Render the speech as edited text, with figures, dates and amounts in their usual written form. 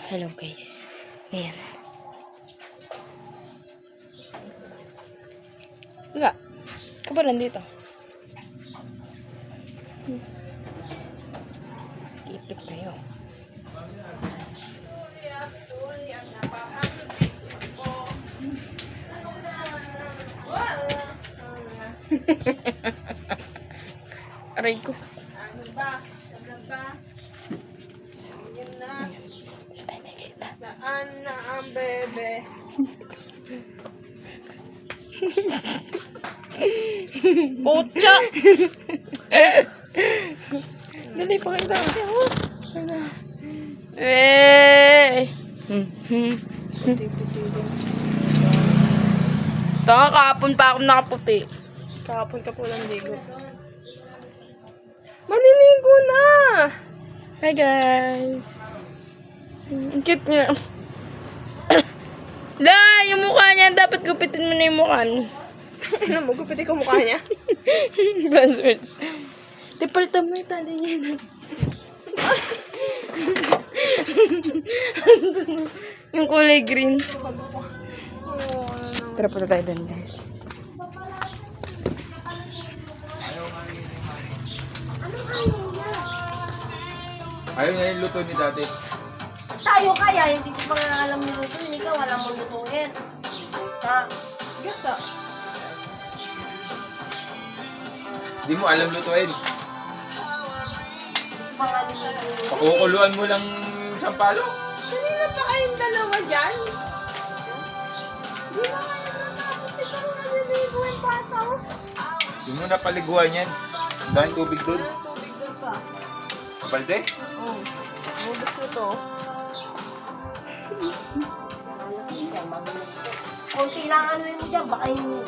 Hello guys. Ayan. Wala. Ka ba nandito? Ipit tayo. Aray ko. Ano ba? Yun na. Saan na ang bebe? Pucha! Dali, pakita. Eh! Tanga, kahapon pa ako nakaputi. Kahapon ka po ng ligo. Maninigo na! Hi guys! Ang cute niya. La! Yung mukha niya, dapat gupitin mo na yung mukha niya. Ano mo, gupitin ko mukha niya? Buzzwords. Di, palitan mo yung tali niya. Yung kulay green. Tara, punta tayo doon guys. Ayaw niya yung luto ni dati. Tayo kaya, hindi ko pa nga alam nilutuin. Ikaw, alam mo lutuin. Ha? Gata. Hindi mo alam lutuin. Mga nilutuin. Pakukuluan mo lang isang palo. Kanina pa kayong dalawa dyan? Di ba kayo natapos? Ikaw naliligo yung bata ko. Hindi mo napaliguan yan. Ang daming tubig doon. Walang tubig doon pa. Kapalde? Oo. Bubos ko to. Konti lang ano yun dyan, baka yung